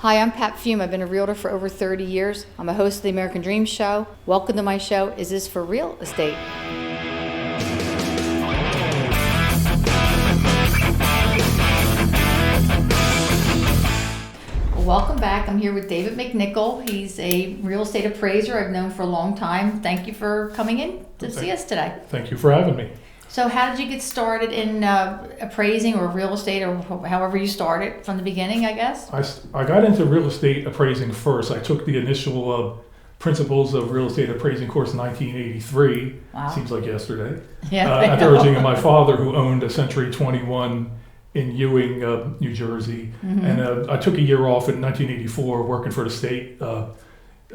Hi, I'm Pat Fiume. I've been a realtor for over 30 years. I'm a host of the American Dream Show. Welcome to my show, Is This for Real Estate? Welcome back. I'm here with David MacNicoll. He's a real estate appraiser I've known for a long time. Thank you for coming in to see us today. Thank you for having me. So how did you get started in appraising or real estate, or however you started from the beginning, I guess? I got into real estate appraising first. I took the initial Principles of Real Estate Appraising course in 1983. Wow. Seems like yesterday. Yeah, At the urging of my father, who owned a Century 21 in Ewing, New Jersey. Mm-hmm. And I took a year off in 1984 working for the state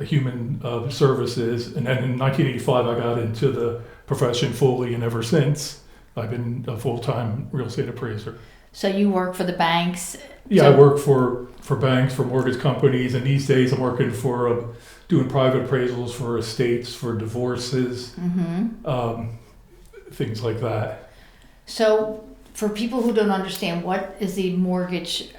human services. And then in 1985, I got into the profession fully, and ever since I've been a full-time real estate appraiser. So you work for the banks? Yeah, So I work for banks, for mortgage companies, and these days I'm working for doing private appraisals for estates, for divorces, things like that. So for people who don't understand, what is the mortgage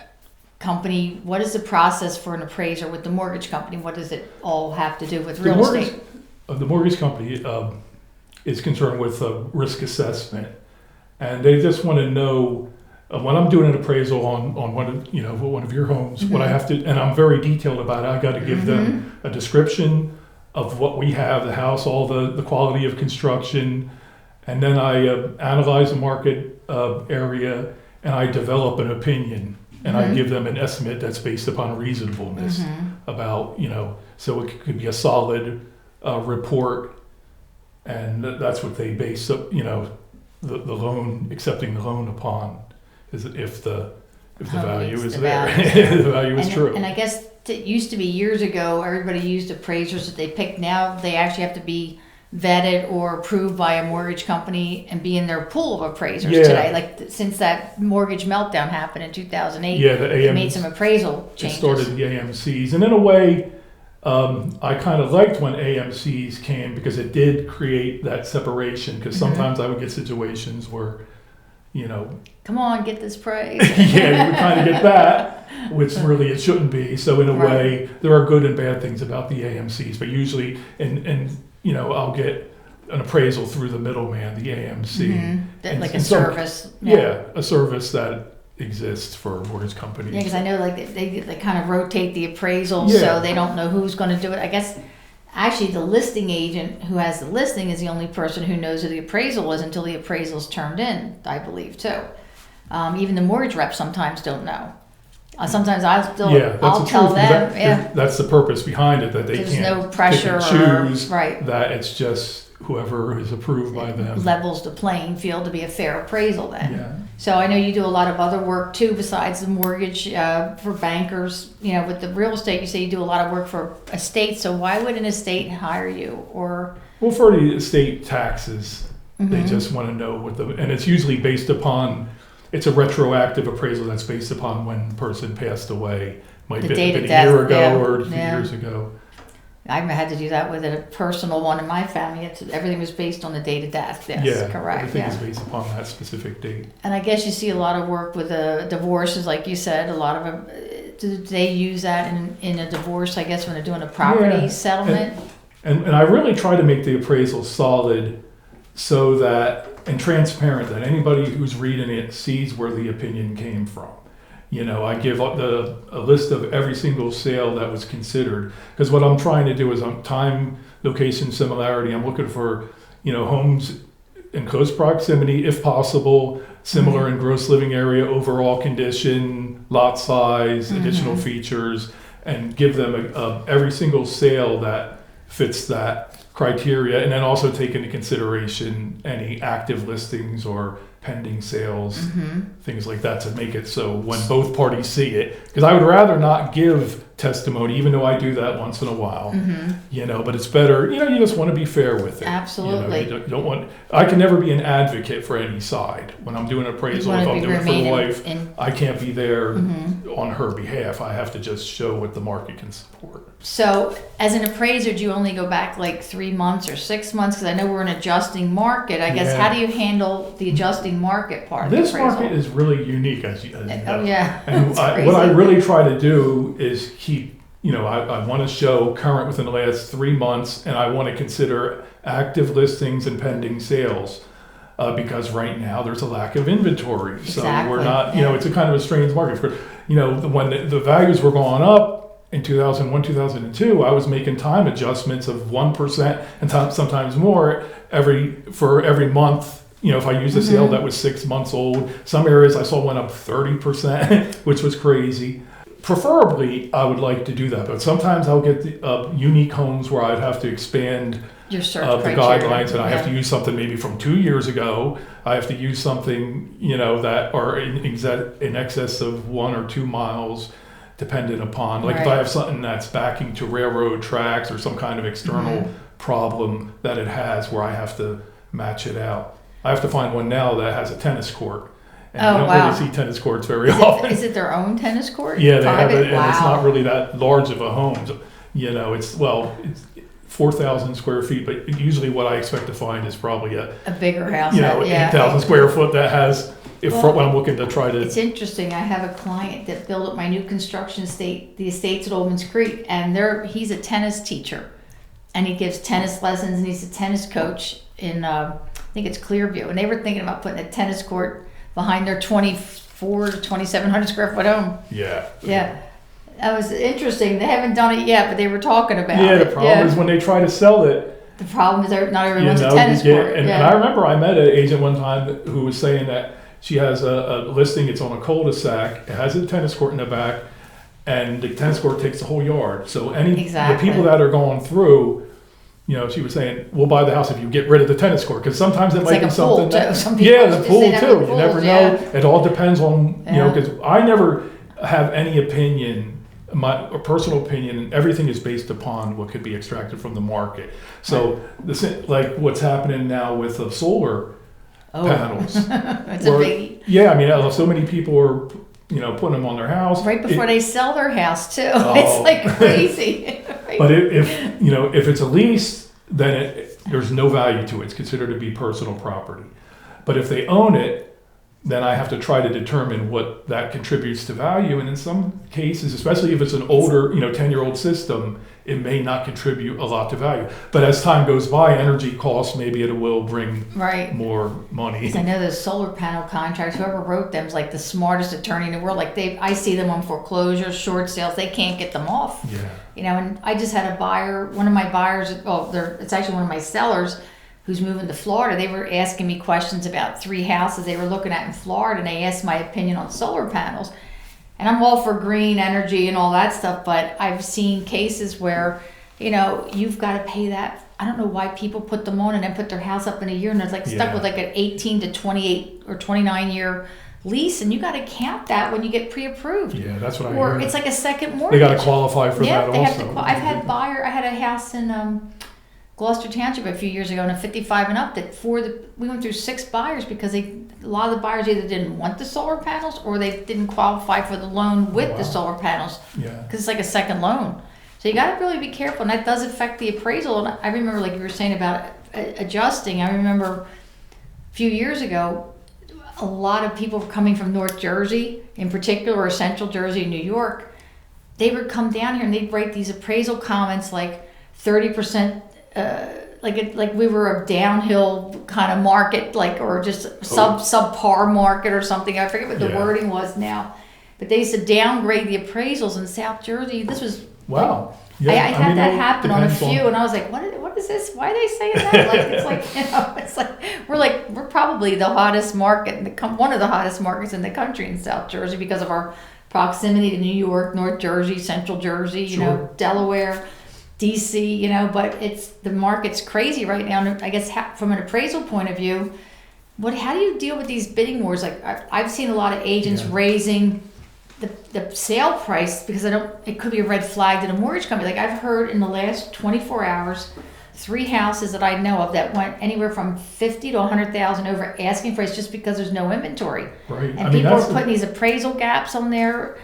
company? What is the process for an appraiser with the mortgage company? What does it all have to do with real estate? The mortgage company is concerned with risk assessment, and they just want to know when I'm doing an appraisal on one of your homes, what I have to, and I'm very detailed about it. I got to give them a description of what we have, the house, all the quality of construction, and then I analyze the market area, and I develop an opinion, and I give them an estimate that's based upon reasonableness about, so it could be a solid report. And that's what they base up, the loan, accepting the loan upon, is if the value is there. The value is true. And I guess it used to be years ago, everybody used appraisers that they picked. Now they actually have to be vetted or approved by a mortgage company and be in their pool of appraisers today. Like since that mortgage meltdown happened in 2008, they made some appraisal changes. It started the AMCs. And in a way, I kind of liked when AMCs came because it did create that separation, because sometimes I would get situations where, come on, get this price. Yeah, you would kind of get that, which really it shouldn't be. So in a way, there are good and bad things about the AMCs, but usually, and I'll get an appraisal through the middleman, the AMC. Like a service. Yeah, a service that exists for mortgage companies. Yeah, because I know they kind of rotate the appraisal, so they don't know who's going to do it. I guess actually the listing agent who has the listing is the only person who knows who the appraisal is until the appraisal's turned in, I believe, too. Even the mortgage reps sometimes don't know. Sometimes I'll tell them. That's the purpose behind it, that they There's can't no pressure pick and choose, that it's just whoever is approved by them. Levels the playing field to be a fair appraisal then. Yeah. So I know you do a lot of other work too besides the mortgage for bankers. With the real estate, you say you do a lot of work for estates. So why would an estate hire you? Well, for the estate taxes, they just want to know and it's usually based upon, it's a retroactive appraisal that's based upon when the person passed away. Might be a year ago or a few years ago. I had to do that with a personal one in my family. Everything was based on the date of death. Yes, correct. Everything is based upon that specific date. And I guess you see a lot of work with divorces, like you said. A lot of them, do they use that in a divorce, I guess, when they're doing a property settlement? And I really try to make the appraisal solid so that, and transparent, that anybody who's reading it sees where the opinion came from. I give a list of every single sale that was considered, because what I'm trying to do is time, location, similarity. I'm looking for, homes in close proximity, if possible, similar in gross living area, overall condition, lot size, additional features, and give them every single sale that fits that criteria, and then also take into consideration any active listings or pending sales, things like that, to make it so when both parties see it, because I would rather not give testimony, even though I do that once in a while, but it's better, you just want to be fair with it. Absolutely. You don't want, I can never be an advocate for any side. When I'm doing an appraisal, if I'm doing it for the wife, I can't be there on her behalf. I have to just show what the market can support. So as an appraiser, do you only go back like 3 months or 6 months? Because I know we're in an adjusting market. I guess, how do you handle the adjusting market part of the appraisal? This market is really unique, as you know. Oh, yeah. And what I really try to do is keep, I want to show current within the last 3 months, and I want to consider active listings and pending sales. Because right now there's a lack of inventory. So we're not, it's a kind of a strange market. When the values were going up, in 2001, 2002, I was making time adjustments of 1% and sometimes more for every month. If I used a sale that was 6 months old, some areas I saw went up 30%, which was crazy. Preferably, I would like to do that, but sometimes I'll get unique homes where I'd have to expand your search the guidelines, and I have to use something maybe from 2 years ago. I have to use something that are in excess of 1 or 2 miles. Dependent upon, like if I have something that's backing to railroad tracks or some kind of external problem that it has where I have to match it out. I have to find one now that has a tennis court. And you don't really see tennis courts very often. Is it their own tennis court? Yeah, they have it, and it's not really that large of a home. It's 4,000 square feet, but usually what I expect to find is probably a bigger house. 8,000 square foot that has. When I'm looking to try to... It's interesting. I have a client that built up my new construction estate, the estates at Oldman's Creek, and he's a tennis teacher. And he gives tennis lessons, and he's a tennis coach in, I think it's Clearview. And they were thinking about putting a tennis court behind their 2,400 to 2,700 square foot home. Yeah. That was interesting. They haven't done it yet, but they were talking about it. Yeah, the problem is when they try to sell it... The problem is not everyone wants a tennis court. And I remember I met an agent one time who was saying that she has a listing, it's on a cul-de-sac, it has a tennis court in the back, and the tennis court takes the whole yard. So the people that are going through, she was saying, we'll buy the house if you get rid of the tennis court, because sometimes it might be something that... the pool too. You never know. It all depends on, because I never have any opinion, my personal opinion, everything is based upon what could be extracted from the market. So like what's happening now with the solar panels. It's a biggie. Yeah, so many people are, putting them on their house. Right before they sell their house too. It's like crazy. But if it's a lease, then there's no value to it. It's considered to be personal property. But if they own it, then I have to try to determine what that contributes to value. And in some cases, especially if it's an older, 10-year-old system, it may not contribute a lot to value. But as time goes by, energy costs, maybe it will bring more money. I know those solar panel contracts, whoever wrote them is like the smartest attorney in the world. Like I see them on foreclosures, short sales, they can't get them off. Yeah. And I just had a buyer, one of my buyers, it's actually one of my sellers who's moving to Florida. They were asking me questions about 3 houses they were looking at in Florida, and they asked my opinion on solar panels. And I'm all for green energy and all that stuff, but I've seen cases where, you've got to pay that. I don't know why people put them on and then put their house up in a year, and they're stuck with like an 18 to 28 or 29 year lease, and you got to count that when you get pre-approved. Yeah, that's what I Or heard. it's like a second mortgage. They got to qualify for that also. I had a house in Gloucester Township a few years ago, and a 55 and up we went through 6 buyers because a lot of the buyers either didn't want the solar panels or they didn't qualify for the loan with the solar panels. Yeah. Because it's like a second loan. So you got to really be careful, and that does affect the appraisal. And I remember, like you were saying about adjusting, I remember a few years ago, a lot of people coming from North Jersey in particular, or Central Jersey, New York, they would come down here and they'd write these appraisal comments like 30%, like we were a downhill kind of market, like, or just subpar market or something. I forget what the wording was now, but they used to downgrade the appraisals in South Jersey. This was wow. I had that happen on a few, and I was like, what is this? Why are they saying that? It's like we're probably the hottest market, one of the hottest markets in the country in South Jersey because of our proximity to New York, North Jersey, Central Jersey, Delaware, DC, but the market's crazy right now. And I guess from an appraisal point of view, how do you deal with these bidding wars? Like I've seen a lot of agents raising the sale price, because it could be a red flag to the mortgage company. Like I've heard in the last 24 hours, 3 houses that I know of that went anywhere from 50 to 100,000 over asking price just because there's no inventory. Right. And people are putting these appraisal gaps on there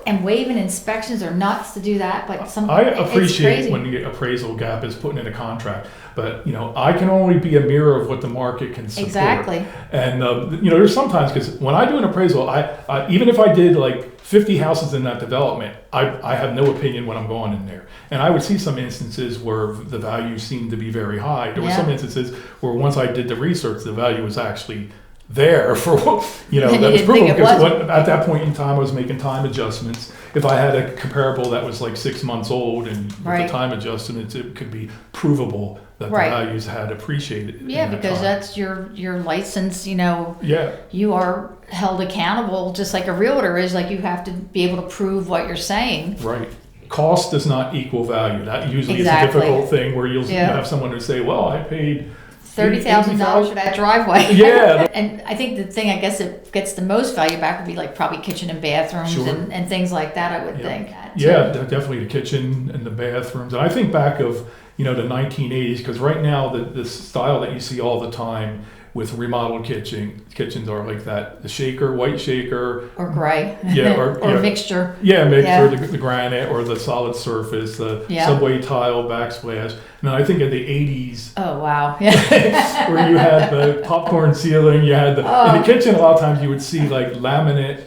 and waiving inspections. Are nuts to do that, but I appreciate when the appraisal gap is put in a contract, but I can only be a mirror of what the market can support. Exactly. And there's sometimes, because when I do an appraisal, I even if I did like 50 houses in that development, I have no opinion when I'm going in there. And I would see some instances where the value seemed to be very high. There were some instances where once I did the research, the value was actually there for, that was proven, because at that point in time I was making time adjustments. If I had a comparable that was like 6 months old and with the time adjustments, it could be provable that the values had appreciated. Yeah, because that's your license, you are held accountable just like a realtor is. Like you have to be able to prove what you're saying. Right. Cost does not equal value. That usually is a difficult thing where you'll have someone who say, well, I paid $30,000 for that driveway. Yeah. And I think the thing, I guess, it gets the most value back would be like probably kitchen and bathrooms and things like that, I would think. Yeah, definitely the kitchen and the bathrooms. And I think back of, the 1980s, because right now the style that you see all the time with remodeled kitchens are like that, the shaker, white shaker. Or gray. Yeah, or mixture. Yeah, mixture, the granite or the solid surface, the subway tile backsplash. And then I think of the 80s. Oh, wow. Where you had the popcorn ceiling, you had in the kitchen, a lot of times you would see like laminate,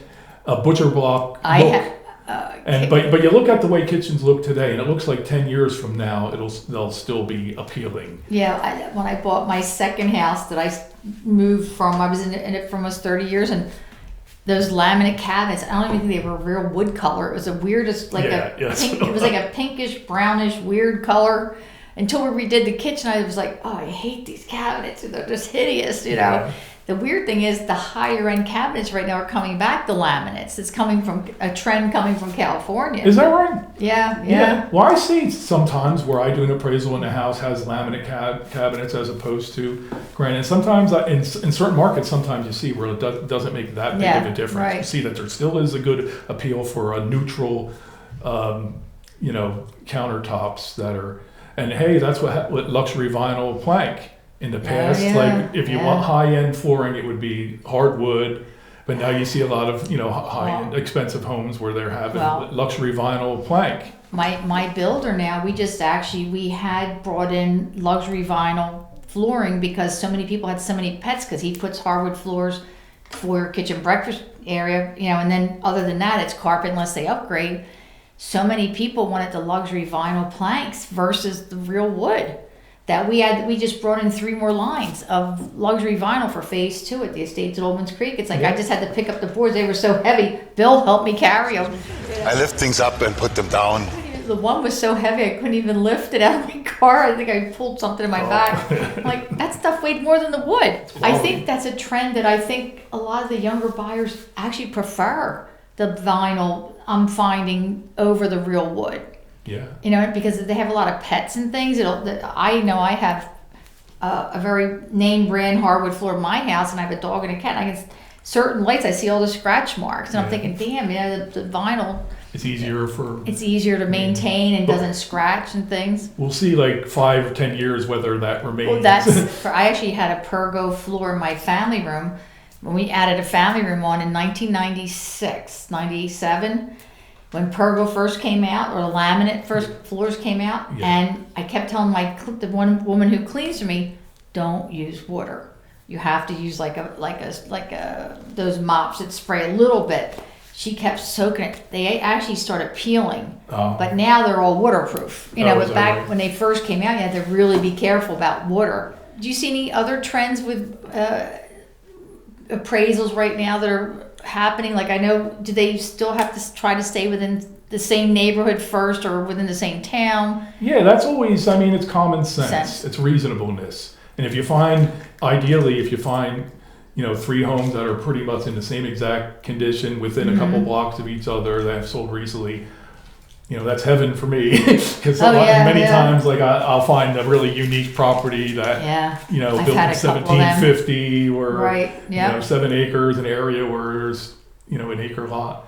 a butcher block look. But you look at the way kitchens look today, and it looks like 10 years from now they'll still be appealing. Yeah, when I bought my second house that I moved from, I was in it for almost 30 years, and those laminate cabinets, I don't even think they were real wood color. It was the weirdest, pink, it was like a pinkish, brownish, weird color. Until we redid the kitchen, I was like, oh, I hate these cabinets. They're just hideous, Yeah. The weird thing is the higher end cabinets right now are coming back, the laminates. It's coming from a trend coming from California. Is that right? Yeah. Well, I see sometimes where I do an appraisal and the house has laminate cabinets as opposed to granite. Sometimes in certain markets, sometimes you see where it doesn't make that big of a difference. Right. You see that there still is a good appeal for a neutral, countertops that are, and hey, that's what luxury vinyl plank. In the past, like if you want high-end flooring, it would be hardwood. But now you see a lot of high-end, expensive homes where they're having luxury vinyl plank. My builder now, we had brought in luxury vinyl flooring because so many people had so many pets, because he puts hardwood floors for kitchen breakfast area, and then other than that, it's carpet unless they upgrade. So many people wanted the luxury vinyl planks versus the real wood. That we just brought in 3 more lines of luxury vinyl for phase 2 at the Estates at Oldman's Creek. It's like I just had to pick up the boards. They were so heavy. Bill helped me carry them. I lift things up and put them down. The one was so heavy I couldn't even lift it out of my car. I think I pulled something in my back. I'm like, that stuff weighed more than the wood. I think that's a trend that I think a lot of the younger buyers actually prefer the vinyl, I'm finding, over the real wood. Yeah. Because they have a lot of pets and things. I know I have a very name brand hardwood floor in my house, and I have a dog and a cat. And I can certain lights, I see all the scratch marks, and I'm thinking, damn, the vinyl. It's easier to maintain and doesn't scratch and things. We'll see, like 5 or 10 years whether that remains. Well, I actually had a pergo floor in my family room when we added a family room on in 1996, 97. When pergo first came out, or the laminate first floors came out, and I kept telling the one woman who cleans for me, don't use water. You have to use like those mops that spray a little bit. She kept soaking it. They actually started peeling, but now they're all waterproof. But back when they first came out, you had to really be careful about water. Do you see any other trends with appraisals right now that are happening? Like, I know, do they still have to try to stay within the same neighborhood first, or within the same town? Yeah, that's always, it's common sense. It's reasonableness. And if you find 3 homes that are pretty much in the same exact condition within a couple blocks of each other that have sold recently, that's heaven for me. Because many times, like, I'll find a really unique property that, built in 1750, or 7 acres, an area where there's, an acre lot.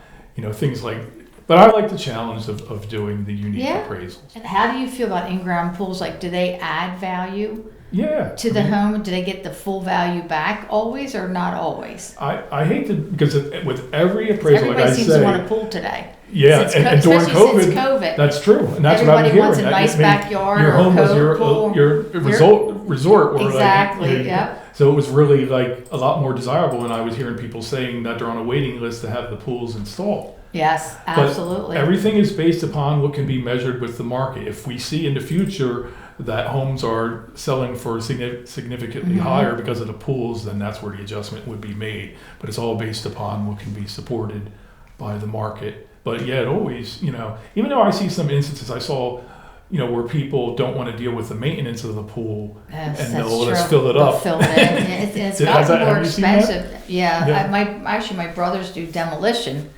things like. But I like the challenge of doing the unique appraisals. And how do you feel about in-ground pools? Like, do they add value to the home? Do they get the full value back always or not always? I hate to, because with every appraisal, everybody like I seems say, to want a pool today. Yeah, and during especially since COVID. That's true, and that's what I'm hearing. Everybody wants a nice backyard your or home was pool. your resort, or exactly, yeah. So it was really like a lot more desirable, and I was hearing people saying that they're on a waiting list to have the pools installed. Yes, absolutely. But everything is based upon what can be measured with the market. If we see in the future that homes are selling for significantly higher because of the pools, then that's where the adjustment would be made. But it's all based upon what can be supported by the market. But yeah, it always, even though I see some instances, I saw, where people don't want to deal with the maintenance of the pool, and they'll just fill it up. Fill it in. It's gotten more expensive. Yeah. My brothers do demolition,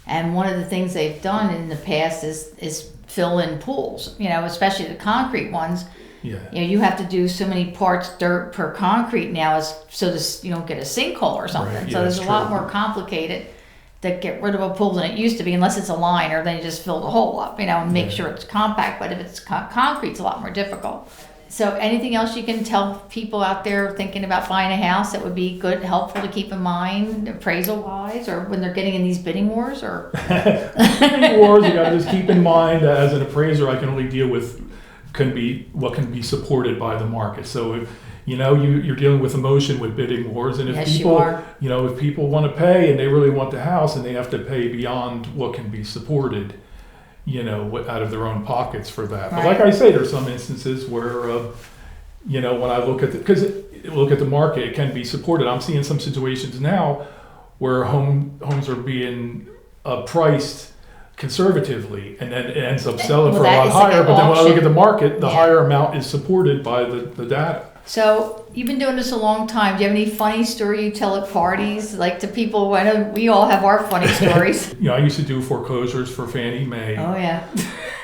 and one of the things they've done in the past is fill in pools. Especially the concrete ones. Yeah. You have to do so many parts dirt per concrete now, so you don't get a sinkhole or something. Right. Yeah, so there's a lot more complicated to get rid of a pool than it used to be, unless it's a liner, then you just fill the hole up, and make sure it's compact. But if it's concrete, it's a lot more difficult. So anything else you can tell people out there thinking about buying a house that would be good, helpful to keep in mind, appraisal-wise, or when they're getting in these bidding wars? Or bidding wars, you got to just keep in mind that as an appraiser, I can only deal with what can be supported by the market. So if you're dealing with emotion with bidding wars, and if if people want to pay and they really want the house and they have to pay beyond what can be supported, out of their own pockets for that. But like I say, there's some instances where, when I look at the market, it can be supported. I'm seeing some situations now where homes are being priced conservatively, and then it ends up selling for a lot higher. But then when I look at the market, the higher amount is supported by the data. So you've been doing this a long time. Do you have any funny story you tell at parties, like to people? I know we all have our funny stories. I used to do foreclosures for Fannie Mae. Oh yeah.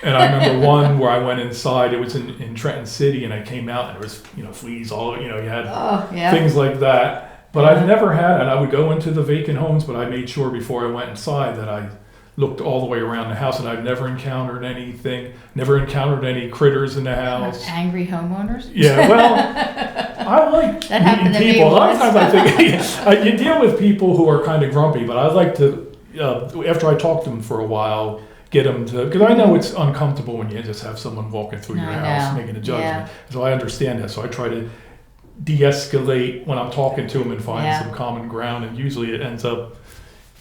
And I remember one where I went inside. It was in Trenton City, and I came out and there was fleas all. You had things like that. But I've never had, and I would go into the vacant homes, but I made sure before I went inside that I looked all the way around the house, and I've never encountered anything, never encountered any critters in the house. Angry homeowners? Yeah, well, I like that meeting people. A lot of times I think you deal with people who are kind of grumpy, but I like to, after I talk to them for a while, get them to, because I know it's uncomfortable when you just have someone walking through your house making a judgment. Yeah. So I understand that. So I try to de-escalate when I'm talking to them and find some common ground, and usually it ends up,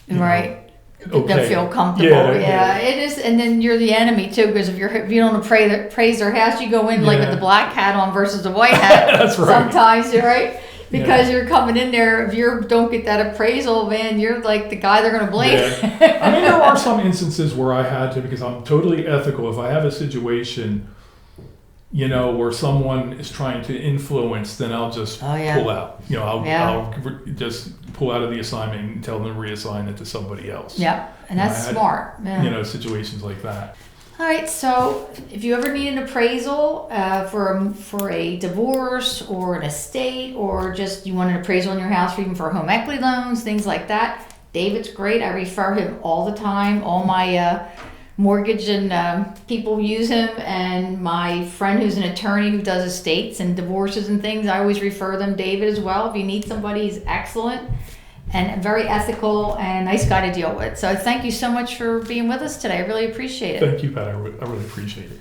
They feel comfortable. It is, and then you're the enemy too, because if you don't appraise their house, you go in like with the black hat on versus the white hat. That's right. Sometimes, right? Because you're coming in there. If you don't get that appraisal, man, you're like the guy they're going to blame. Yeah. I mean, there are some instances where I had to, because I'm totally ethical. If I have a situation, where someone is trying to influence, then I'll just pull out. I'll just pull out of the assignment and tell them to reassign it to somebody else. Yeah, and that's smart. Yeah. Situations like that. All right, so if you ever need an appraisal for a divorce or an estate, or just you want an appraisal on your house, or even for home equity loans, things like that, David's great. I refer him all the time. All my mortgage and people use him, and my friend who's an attorney who does estates and divorces and things, I always refer them David as well. If you need somebody, he's excellent and very ethical and nice guy to deal with. So thank you so much for being with us today. I really appreciate it. Thank you, Pat. I really appreciate it.